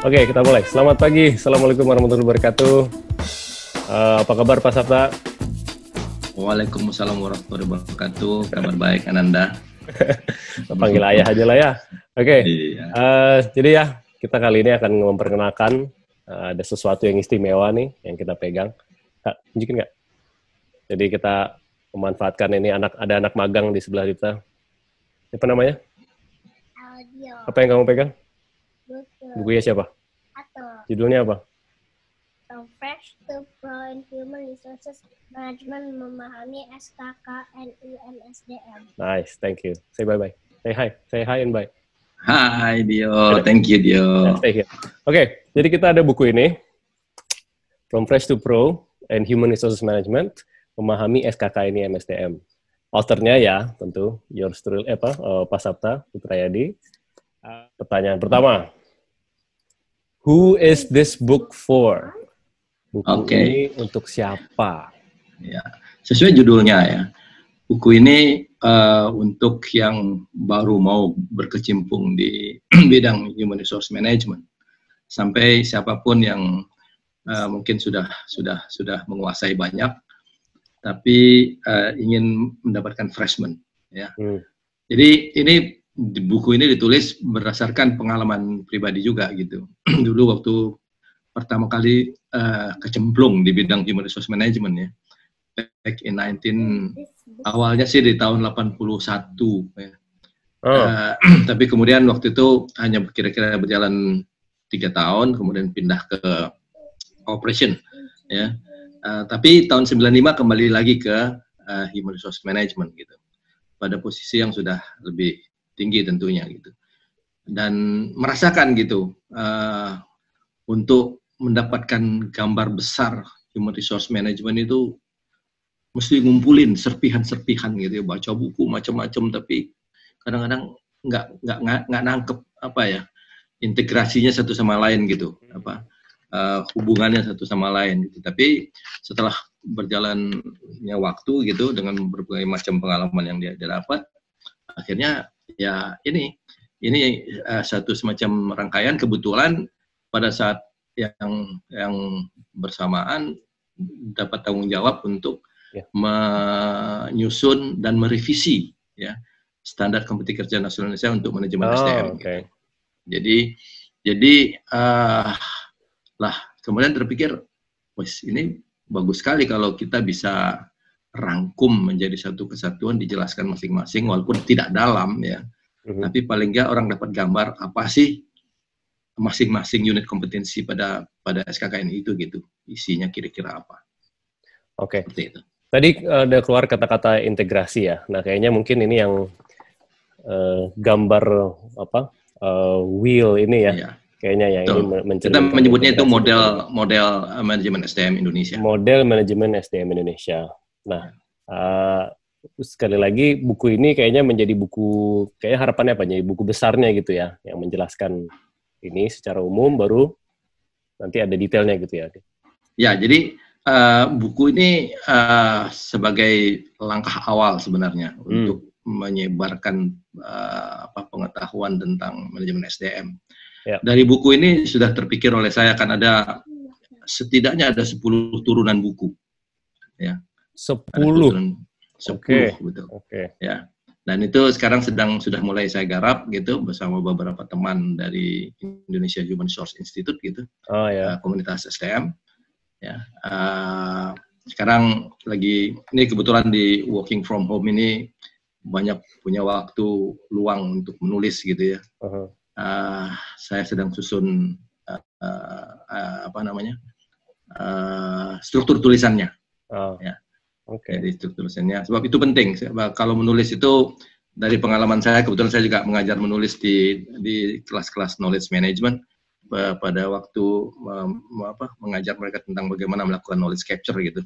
Oke, kita mulai. Selamat pagi. Assalamualaikum warahmatullahi wabarakatuh. Apa kabar Pak Sabta? Waalaikumsalam warahmatullahi wabarakatuh. Kabar baik, Ananda. Panggil ayah aja lah ya. Oke. Iya. Jadi ya, kita kali ini akan memperkenalkan ada sesuatu yang istimewa nih yang kita pegang. Kak, tunjukin nggak? Jadi kita memanfaatkan ini ada anak magang di sebelah kita. Apa namanya? Audio. Apa yang kamu pegang? Buku. Bukunya siapa? Atau Judulnya apa? From Fresh to Pro in Human Resources Management Memahami SKK NIMSDM. Nice, thank you. Say bye-bye. Say hi. Say hi and bye. Hai Dio, thank you Dio. Stay here. Oke, jadi kita ada buku ini. From Fresh to Pro and Human Resources Management Memahami SKK NIMSDM. Authornya ya, tentu, yours truly, Pak Sabta Putrayadi. Pertanyaan pertama. Who is this book for? Buku ini untuk siapa? Ya, sesuai judulnya ya. Buku ini untuk yang baru mau berkecimpung di bidang human resource management. Sampai siapapun yang mungkin sudah menguasai banyak, tapi ingin mendapatkan freshman. Ya. Jadi ini buku ini ditulis berdasarkan pengalaman pribadi juga gitu. Dulu waktu pertama kali kecemplung di bidang human resource management ya, back in awalnya sih di tahun 81 ya. Tapi kemudian waktu itu hanya kira-kira berjalan 3 tahun, kemudian pindah ke operation ya. Tapi tahun 95 kembali lagi ke human resource management gitu, pada posisi yang sudah lebih tinggi tentunya gitu, dan merasakan gitu untuk mendapatkan gambar besar human resource management itu mesti ngumpulin serpihan-serpihan gitu ya, baca buku macam-macam, tapi kadang-kadang nggak nangkep apa ya integrasinya satu sama lain gitu, hubungannya satu sama lain gitu. Tapi setelah berjalannya waktu gitu dengan berbagai macam pengalaman yang dia dapat, akhirnya ya ini satu semacam rangkaian. Kebetulan pada saat yang bersamaan dapat tanggung jawab untuk menyusun dan merevisi ya standar kompetisi kerja nasional Indonesia untuk manajemen SDM. Okay. Gitu. Jadi kemudian terpikir, wes ini bagus sekali kalau kita bisa rangkum menjadi satu kesatuan, dijelaskan masing-masing walaupun tidak dalam ya. Tapi paling nggak orang dapat gambar apa sih masing-masing unit kompetensi pada SKKN itu gitu. Isinya kira-kira apa. Oke. Seperti itu. Tadi ada keluar kata-kata integrasi ya. Nah, kayaknya mungkin ini yang gambar wheel ini ya. Iya. Kayaknya ya ini kita menyebutnya itu model manajemen SDM Indonesia. Model manajemen SDM Indonesia. Nah, sekali lagi buku ini kayaknya menjadi buku, kayaknya harapannya apa? Jadi buku besarnya gitu ya, yang menjelaskan ini secara umum, baru nanti ada detailnya gitu ya. Ya, jadi buku ini sebagai langkah awal sebenarnya untuk menyebarkan pengetahuan tentang manajemen SDM. Ya. Dari buku ini sudah terpikir oleh saya akan ada setidaknya 10 turunan buku. Ya. 10. 10 okay. Betul. Okay. Ya. Dan itu sekarang sudah mulai saya garap gitu bersama beberapa teman dari Indonesia Human Resource Institute gitu. Komunitas SDM. Ya. Sekarang lagi ini kebetulan di working from home ini banyak punya waktu luang untuk menulis gitu ya. Saya sedang susun struktur tulisannya. Ya. Jadi struktur tulisannya. Sebab itu penting. Kalau menulis itu dari pengalaman saya, kebetulan saya juga mengajar menulis di kelas-kelas knowledge management pada waktu mengajar mereka tentang bagaimana melakukan knowledge capture gitu.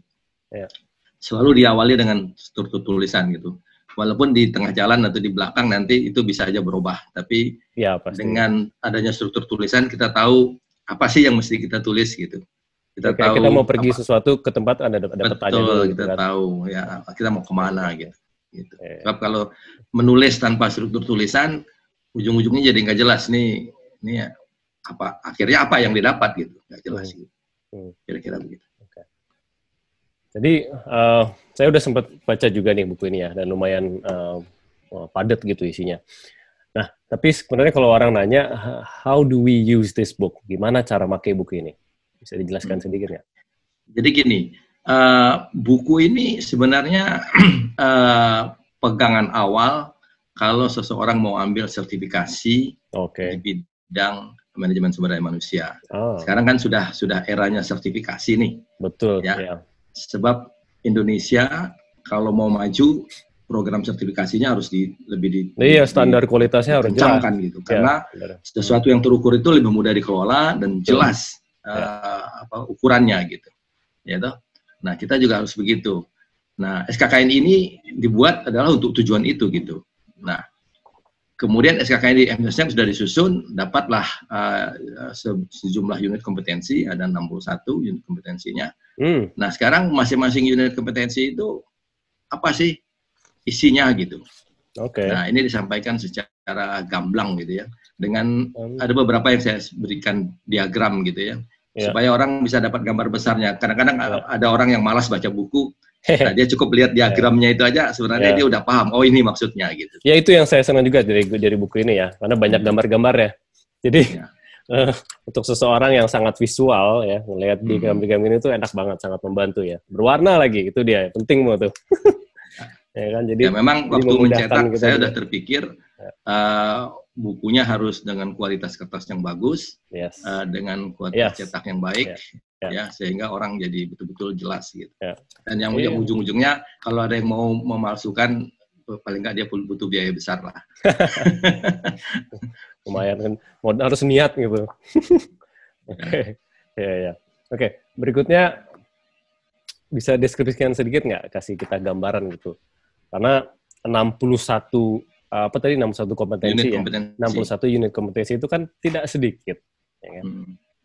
Ya. Selalu diawali dengan struktur tulisan gitu. Walaupun di tengah jalan atau di belakang nanti itu bisa aja berubah, tapi ya, dengan adanya struktur tulisan kita tahu apa sih yang mesti kita tulis gitu. Kita mau pergi sesuatu ke tempat ada pertanyaan dulu gitu kita tahu ya kita mau kemana gitu. Sebab kalau menulis tanpa struktur tulisan ujung-ujungnya jadi nggak jelas nih akhirnya apa yang didapat gitu, nggak jelas gitu. Kira-kira begitu. Okay. Jadi saya udah sempat baca juga nih buku ini ya, dan lumayan padat gitu isinya. Nah, tapi sebenarnya kalau orang nanya, how do we use this book? Gimana cara pakai buku ini? Bisa dijelaskan sedikit nggak? Jadi gini, buku ini sebenarnya pegangan awal kalau seseorang mau ambil sertifikasi di bidang manajemen sumber daya manusia. Sekarang kan sudah eranya sertifikasi nih. Betul. Ya. Yeah. Sebab Indonesia kalau mau maju, program sertifikasinya harus standar kualitasnya harus jelas gitu. Karena sesuatu yang terukur itu lebih mudah dikelola dan jelas ukurannya gitu. Ya toh? Nah, kita juga harus begitu. Nah, SKKN ini dibuat adalah untuk tujuan itu gitu. Nah, kemudian SKKN di MSDM sudah disusun, dapatlah sejumlah unit kompetensi, ada 61 unit kompetensinya. Nah, sekarang masing-masing unit kompetensi itu apa sih isinya gitu. Nah, ini disampaikan secara gamblang gitu ya. Dengan ada beberapa yang saya berikan diagram gitu ya. Supaya orang bisa dapat gambar besarnya. Kadang-kadang ada orang yang malas baca buku, nah dia cukup lihat diagramnya itu aja, sebenarnya dia udah paham, oh ini maksudnya gitu. Ya, itu yang saya senang juga dari buku ini ya, karena banyak gambar-gambar ya. Jadi untuk seseorang yang sangat visual ya, melihat diagram-diagram ini tuh enak banget, sangat membantu ya. Berwarna lagi, itu dia, penting banget tuh. Ya kan, jadi memang waktu mencetak saya udah terpikir bukunya harus dengan kualitas kertas yang bagus, dengan kualitas cetak yang baik, ya sehingga orang jadi betul-betul jelas gitu. Dan yang ujung-ujungnya kalau ada yang mau memalsukan, paling nggak dia butuh biaya besar lah. Lumayan kan, harus niat gitu. Oke, berikutnya bisa deskripsikan sedikit nggak, kasih kita gambaran gitu. Karena 61 kompetensi ya. 61 unit kompetensi itu kan tidak sedikit. Ya kan?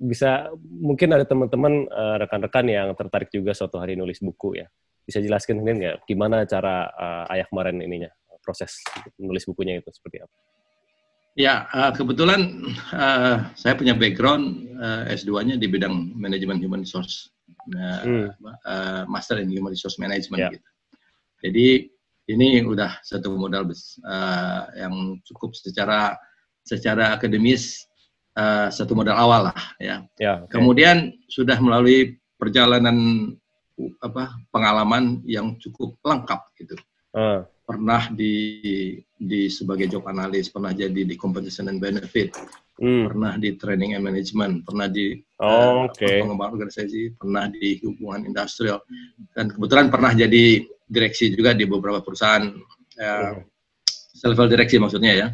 Bisa, mungkin ada teman-teman, rekan-rekan yang tertarik juga suatu hari nulis buku ya. Bisa jelaskan nggak gimana cara Ayah kemarin ininya, proses menulis bukunya itu seperti apa? Ya, kebetulan saya punya background S2-nya di bidang manajemen human resource, Master in Human Resource Management gitu. Jadi ini udah satu modal yang cukup secara akademis, satu modal awal lah ya. Kemudian sudah melalui perjalanan pengalaman yang cukup lengkap gitu. Pernah di sebagai job analis, pernah jadi di compensation and benefit, pernah di training and management, pernah di pengembangan organisasi, pernah di hubungan industrial, dan kebetulan pernah jadi direksi juga di beberapa perusahaan, level direksi maksudnya ya.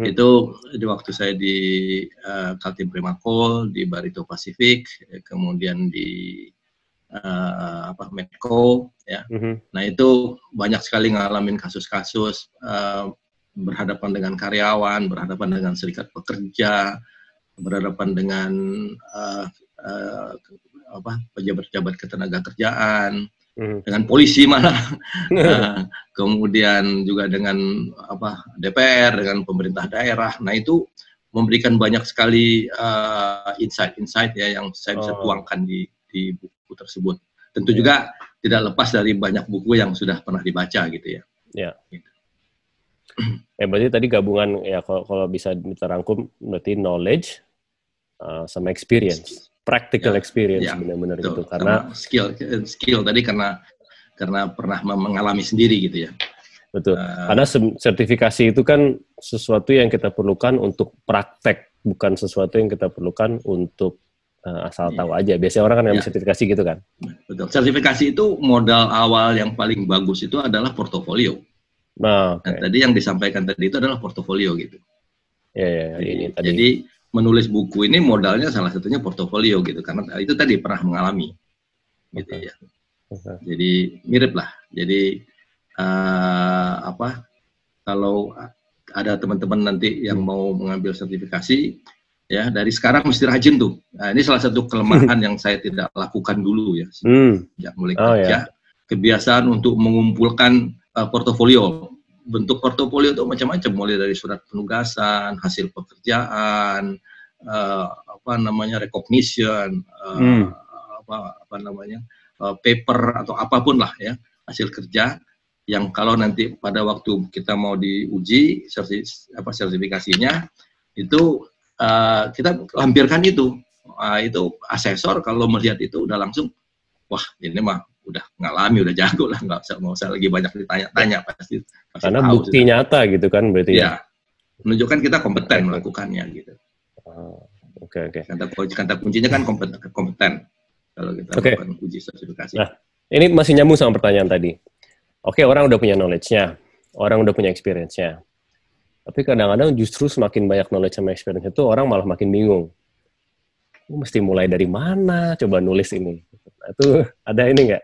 Itu di waktu saya di Kaltim Primakol, di Barito Pacific, kemudian di Medco ya. Nah, itu banyak sekali ngalamin kasus-kasus, berhadapan dengan karyawan, berhadapan dengan serikat pekerja, berhadapan dengan pejabat-pejabat ketenagakerjaan, dengan polisi malah, kemudian juga dengan DPR, dengan pemerintah daerah. Nah, itu memberikan banyak sekali insight-insight ya yang saya bisa tuangkan di buku tersebut. Tentu juga tidak lepas dari banyak buku yang sudah pernah dibaca gitu ya. Gitu. Berarti tadi gabungan ya, kalau bisa diterangkum berarti knowledge sama experience. Practical experience benar-benar gitu, karena skill tadi karena pernah mengalami sendiri gitu ya. Betul. Karena sertifikasi itu kan sesuatu yang kita perlukan untuk praktek, bukan sesuatu yang kita perlukan untuk asal tahu aja. Biasanya orang kan ngambil sertifikasi gitu kan. Betul. Sertifikasi itu modal awal yang paling bagus itu adalah portofolio. Nah, tadi yang disampaikan tadi itu adalah portofolio gitu. Ini tadi. Jadi menulis buku ini modalnya salah satunya portofolio gitu, karena itu tadi pernah mengalami gitu ya. Jadi mirip lah. Jadi kalau ada teman-teman nanti yang mau mengambil sertifikasi ya, dari sekarang mesti rajin tuh. Nah, ini salah satu kelemahan yang saya tidak lakukan dulu ya sejak mulai kerja. Kebiasaan untuk mengumpulkan portofolio. Bentuk portofolio itu macam-macam, mulai dari surat penugasan, hasil pekerjaan, recognition, paper atau apapun lah ya, hasil kerja yang kalau nanti pada waktu kita mau diuji sertifikasinya itu kita lampirkan itu. Itu asesor kalau melihat itu udah langsung, wah ini mah udah ngalami, udah jago lah, nggak usah lagi banyak ditanya-tanya, pasti karena tahu, bukti sudah nyata gitu kan berarti ya, menunjukkan kita kompeten melakukannya gitu. Oke. Kata kuncinya kan kompeten kalau kita melakukan uji sertifikasi. Nah, ini masih nyambung sama pertanyaan tadi. Oke, orang udah punya knowledge-nya, orang udah punya experience-nya. Tapi kadang-kadang justru semakin banyak knowledge sama experience itu orang malah makin bingung. Mesti mulai dari mana coba nulis ini? Itu ada ini nggak?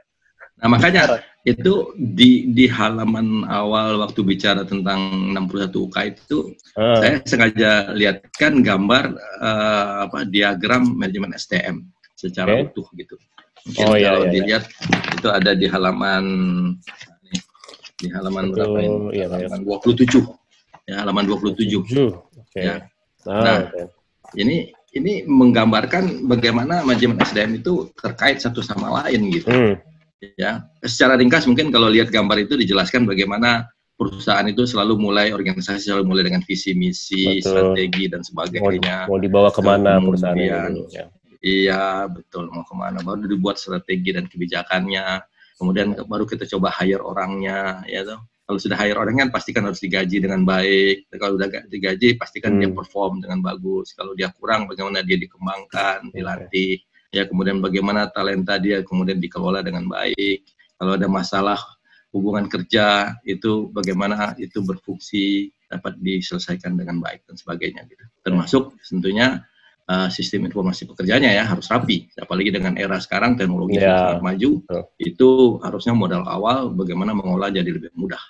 Nah, makanya itu di halaman awal waktu bicara tentang 61 UK itu saya sengaja lihatkan gambar diagram manajemen SDM secara utuh gitu. Mungkin kalau dilihat itu ada di halaman berapa ini? Halaman 27. Ya, halaman 27. Ya. Nah, ini menggambarkan bagaimana manajemen SDM itu terkait satu sama lain gitu. Ya, secara ringkas mungkin kalau lihat gambar itu dijelaskan bagaimana perusahaan itu organisasi selalu mulai dengan visi misi, strategi dan sebagainya. Mau dibawa kemana perusahaan itu? Iya, betul, mau kemana. Baru dibuat strategi dan kebijakannya. Kemudian baru kita coba hire orangnya, ya toh. Kalau sudah hire orangnya pastikan harus digaji dengan baik. Kalau udah digaji pastikan dia perform dengan bagus. Kalau dia kurang bagaimana dia dikembangkan, dilatih. Ya, kemudian bagaimana talenta dia kemudian dikelola dengan baik. Kalau ada masalah hubungan kerja itu bagaimana itu berfungsi dapat diselesaikan dengan baik dan sebagainya gitu. Termasuk tentunya sistem informasi pekerjaannya ya harus rapi. Apalagi dengan era sekarang teknologi sangat maju, itu harusnya modal awal bagaimana mengolah jadi lebih mudah.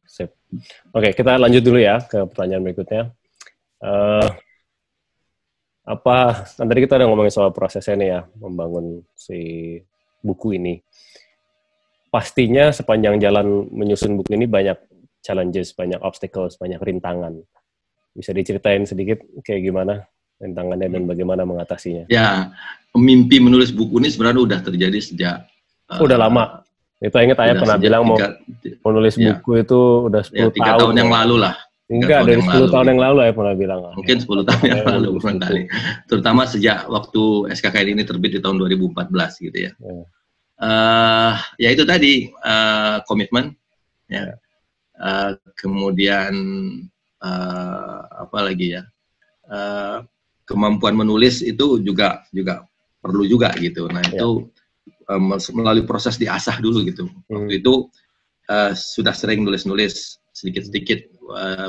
Sip. Oke, kita lanjut dulu ya ke pertanyaan berikutnya. Kan tadi kita udah ngomongin soal prosesnya nih ya, membangun si buku ini. Pastinya sepanjang jalan menyusun buku ini banyak challenges, banyak obstacles, banyak rintangan. Bisa diceritain sedikit kayak gimana rintangannya dan bagaimana mengatasinya? Ya, mimpi menulis buku ini sebenarnya udah terjadi sejak... udah lama. Itu ingat Ayah pernah bilang mau nulis buku itu udah 10 tahun yang lalu lah. Enggak, dari 10 tahun yang lalu Ayah pernah bilang. Mungkin 10 tahun yang lalu barangkali. Terutama sejak waktu SKKN ini terbit di tahun 2014 gitu ya. Ya itu tadi komitmen ya. Kemudian apa lagi ya? Kemampuan menulis itu juga perlu juga gitu. Nah, itu melalui proses diasah dulu gitu. Waktu itu sudah sering nulis-nulis sedikit-sedikit,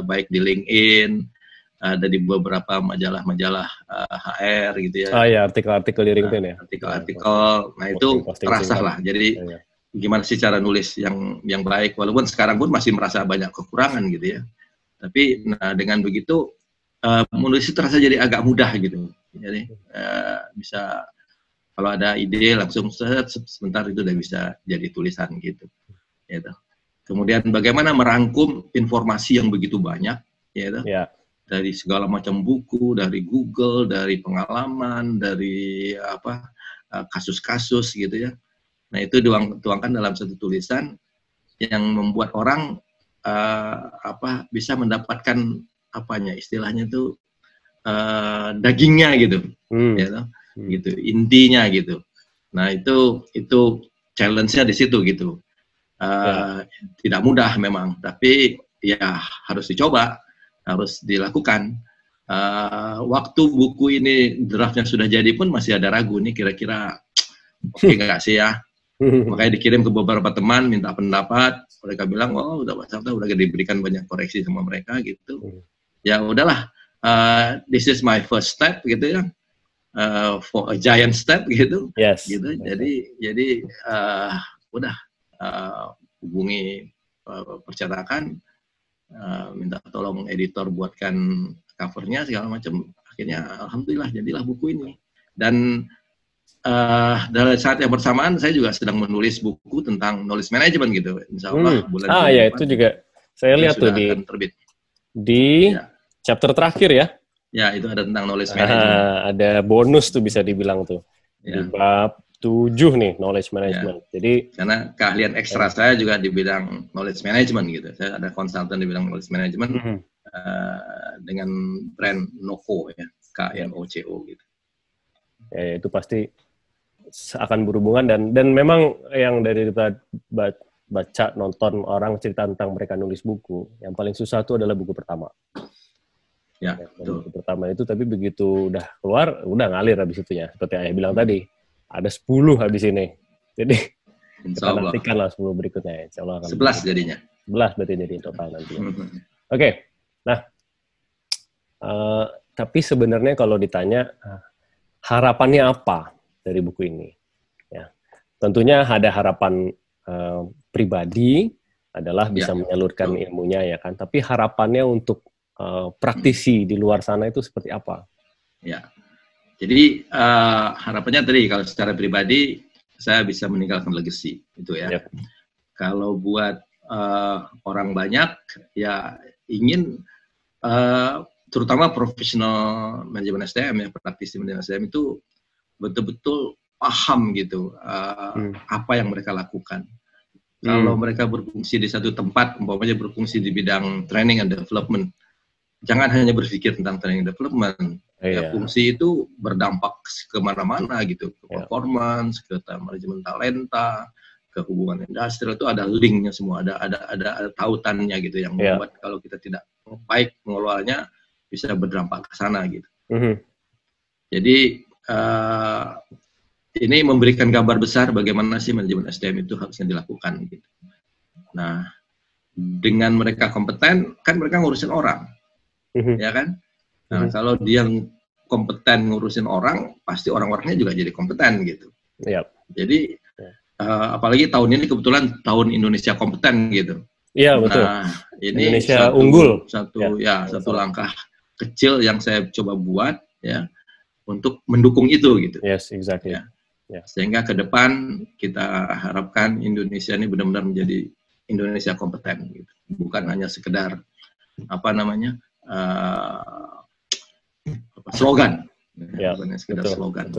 baik di LinkedIn, ada di beberapa majalah-majalah HR gitu ya. Ya, artikel-artikel di LinkedIn ya. Artikel-artikel, nah itu terasa lah. Jadi gimana sih cara nulis yang baik, walaupun sekarang pun masih merasa banyak kekurangan gitu ya. Tapi dengan begitu menulis itu terasa jadi agak mudah gitu. Jadi bisa kalau ada ide langsung sebentar itu udah bisa jadi tulisan gitu. Gitu. Kemudian bagaimana merangkum informasi yang begitu banyak, gitu. Dari segala macam buku, dari Google, dari pengalaman, dari kasus-kasus gitu ya. Nah itu dituangkan dalam satu tulisan yang membuat orang bisa mendapatkan istilahnya itu dagingnya gitu, gitu intinya gitu. Nah itu challenge-nya di situ gitu. Tidak mudah memang, tapi ya harus dicoba, harus dilakukan. Waktu buku ini draftnya sudah jadi pun masih ada ragu nih kira-kira oke nggak sih ya. Makanya dikirim ke beberapa teman minta pendapat, mereka bilang udah diberikan banyak koreksi sama mereka gitu. Ya udahlah, this is my first step gitu ya, for a giant step gitu. Gitu. Jadi udah hubungi percetakan, minta tolong editor buatkan covernya segala macam. Akhirnya alhamdulillah jadilah buku ini. Dan dalam saat yang bersamaan saya juga sedang menulis buku tentang knowledge management gitu. Insya Allah bulan Juni ya itu juga saya lihat tuh di chapter terakhir ya. Ya, itu ada tentang knowledge management. Ada bonus tuh bisa dibilang tuh. Ya. Di bab 7 nih, knowledge management. Ya. Jadi karena keahlian ekstra saya juga di bidang knowledge management gitu. Saya ada konsultan di bidang knowledge management dengan brand Noco ya, KNOCO gitu. Ya, itu pasti akan berhubungan dan memang yang dari baca nonton orang cerita tentang mereka nulis buku, yang paling susah itu adalah buku pertama. Ya, betul. Buku pertama itu, tapi begitu udah keluar, udah ngalir habis itu ya. Seperti Ayah bilang tadi, ada 10 habis ini. Jadi kita nantikan lah 10 berikutnya. Insya Allah akan 11 jadinya. 11 berarti jadi total nanti. Oke. Nah, tapi sebenarnya kalau ditanya harapannya apa dari buku ini? Ya, tentunya ada harapan pribadi adalah bisa menyalurkan ilmunya ya kan. Tapi harapannya untuk praktisi di luar sana itu seperti apa? Ya, jadi harapannya tadi kalau secara pribadi saya bisa meninggalkan legacy itu ya. Yep. Kalau buat orang banyak ya ingin terutama profesional manajemen SDM ya, praktisi manajemen SDM itu betul-betul paham gitu apa yang mereka lakukan. Kalau mereka berfungsi di satu tempat, umpamanya berfungsi di bidang training and development, jangan hanya berpikir tentang training development. Ya, fungsi itu berdampak kemana-mana gitu, ke performance, ke manajemen talenta, ke hubungan industrial, itu ada linknya semua, ada tautannya gitu yang membuat kalau kita tidak baik mengelolanya bisa berdampak ke sana gitu. Jadi ini memberikan gambar besar bagaimana sih manajemen SDM itu harusnya dilakukan gitu. Nah, dengan mereka kompeten, kan mereka ngurusin orang. Ya kan? Nah, kalau dia kompeten ngurusin orang, pasti orang-orangnya juga jadi kompeten gitu. Jadi apalagi tahun ini kebetulan tahun Indonesia kompeten gitu. Iya, betul. Nah, ini Indonesia unggul. Satu langkah kecil yang saya coba buat ya untuk mendukung itu gitu. Yes, exactly. Sehingga ke depan kita harapkan Indonesia ini benar-benar menjadi Indonesia kompeten gitu. Bukan hanya sekedar apa namanya? Slogan, bukan sekedar slogan.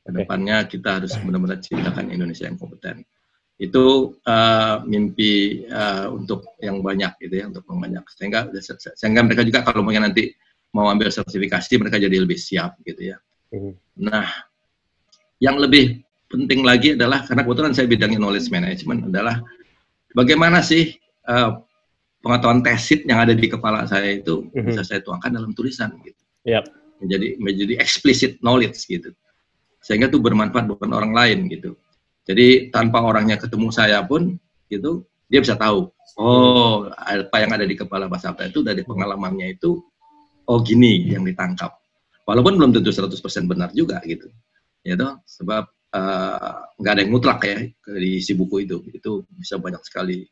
Kedepannya kita harus benar-benar ciptakan Indonesia yang kompeten. Itu mimpi untuk yang banyak gitu ya, untuk yang banyak. Sehingga mereka juga kalau mungkin nanti mau ambil sertifikasi mereka jadi lebih siap gitu ya. Nah, yang lebih penting lagi adalah karena kebetulan saya bidangnya knowledge management adalah bagaimana sih pengetahuan tesit yang ada di kepala saya itu bisa saya tuangkan dalam tulisan gitu. Menjadi explicit knowledge gitu. Sehingga itu bermanfaat bukan orang lain gitu. Jadi tanpa orangnya ketemu saya pun gitu, dia bisa tahu, oh apa yang ada di kepala Pak Sabta itu dari pengalamannya itu, oh gini yang ditangkap. Walaupun belum tentu 100% benar juga gitu. Ya toh, sebab nggak ada yang mutlak ya di isi buku itu bisa banyak sekali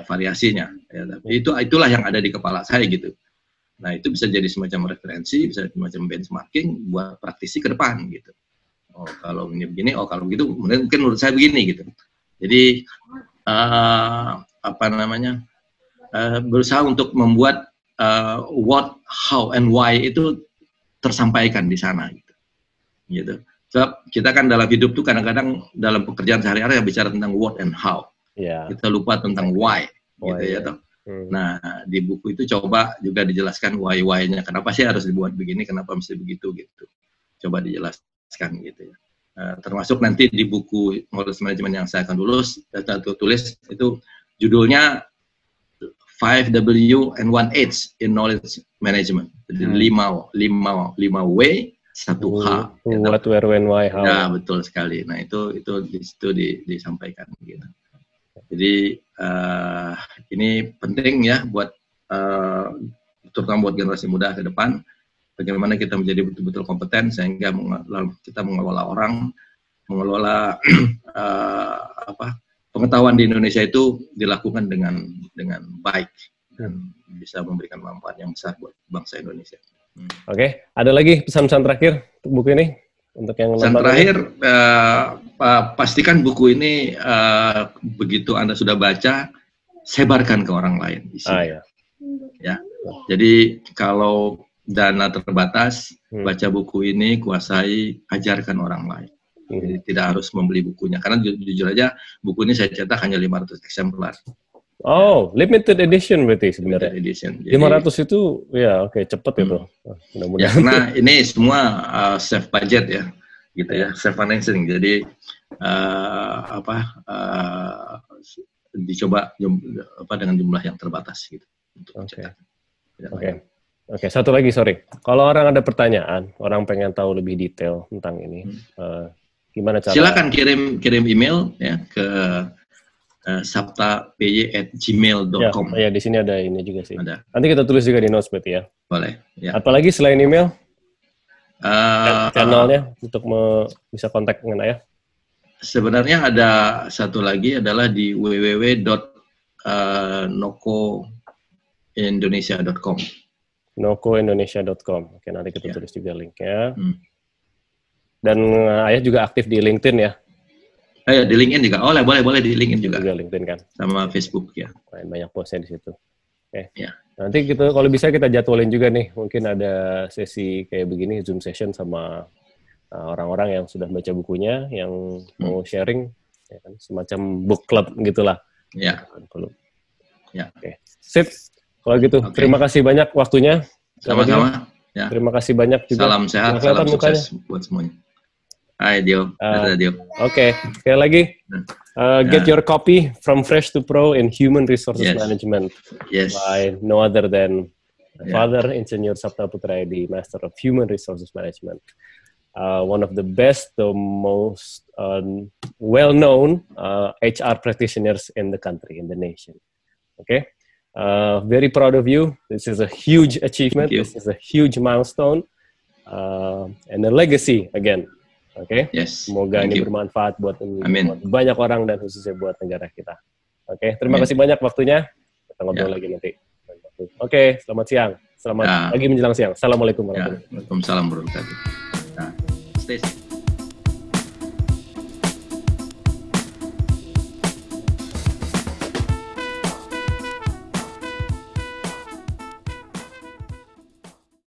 variasinya. Ya, tapi itulah yang ada di kepala saya gitu. Nah itu bisa jadi semacam referensi, bisa jadi semacam benchmarking buat praktisi ke depan gitu. Oh kalau ini begini, oh kalau begitu, mungkin menurut saya begini gitu. Jadi apa namanya berusaha untuk membuat what, how, and why itu tersampaikan di sana gitu. Sebab kita kan dalam hidup tuh kadang-kadang dalam pekerjaan sehari-hari bicara tentang what and how. Kita lupa tentang why gitu ya toh. Nah, di buku itu coba juga dijelaskan why-nya. Kenapa sih harus dibuat begini, kenapa mesti begitu gitu. Coba dijelaskan gitu ya. Termasuk nanti di buku knowledge management yang saya akan tulis itu judulnya 5W and 1H in knowledge management. Jadi 5W, 1H. What, where, when, why, how. Ya, betul sekali. Nah, itu di situ disampaikan gitu. Jadi ini penting ya buat terutama buat generasi muda ke depan, bagaimana kita menjadi betul-betul kompeten sehingga kita mengelola orang, mengelola pengetahuan di Indonesia itu dilakukan dengan baik dan bisa memberikan manfaat yang besar buat bangsa Indonesia. Oke, ada lagi pesan-pesan terakhir untuk buku ini? Untuk yang pesan terakhir, pastikan buku ini begitu Anda sudah baca, sebarkan ke orang lain isinya. Ya. Jadi kalau dana terbatas, baca buku ini, kuasai, ajarkan orang lain. Jadi tidak harus membeli bukunya. Karena jujur aja, buku ini saya cetak hanya 500 eksemplar. Oh, limited edition berarti sebenarnya. Limited edition. Jadi, 500 itu, ya oke, cepet itu. Ya, karena ini semua safe budget ya, gitu ya, safe financing. Jadi dicoba dengan jumlah yang terbatas gitu. Oke, satu lagi, sorry. Kalau orang ada pertanyaan, orang pengen tahu lebih detail tentang ini, gimana cara? Silakan kirim email ya ke saptapy@gmail.com. Ya, di sini ada ini juga sih. Ada. Nanti kita tulis juga di notes berarti ya. Boleh. Ya. Apalagi selain email, channelnya untuk bisa kontak dengan Ayah. Sebenarnya ada satu lagi adalah di www.nocoindonesia.com. nocoindonesia.com. Oke, nanti kita tulis juga linknya. Dan Ayah juga aktif di LinkedIn ya? Di LinkedIn juga. Boleh di LinkedIn juga. LinkedIn kan. Sama Facebook ya. Banyak postnya di situ. Oke. Ya. Nanti kita kalau bisa kita jadwalin juga nih. Mungkin ada sesi kayak begini Zoom session sama orang-orang yang sudah baca bukunya, yang mau sharing, ya kan, semacam book club gitulah. Ya. Ya. Oke. Sip. Kalau gitu, terima kasih banyak waktunya. Sama-sama. Ya. Terima kasih banyak juga. Salam sehat, salam sukses buat semuanya. Hai Dio. Oke, sekali lagi, get your copy From Fresh to Pro in Human Resources Management by no other than Father Insinyur Sapta Putra Edi, Master of Human Resources Management. One of the best, the most well-known HR practitioners in the country, in the nation. Okay, very proud of you. This is a huge achievement. This is a huge milestone and a legacy again. Oke, semoga ini bermanfaat buat banyak orang dan khususnya buat negara kita. Oke, terima kasih banyak waktunya. Kita ngobrol lagi nanti. Oke, selamat siang. Selamat pagi menjelang siang. Assalamualaikum warahmatullahi wabarakatuh. Waalaikumsalam warahmatullahi wabarakatuh. Stay safe.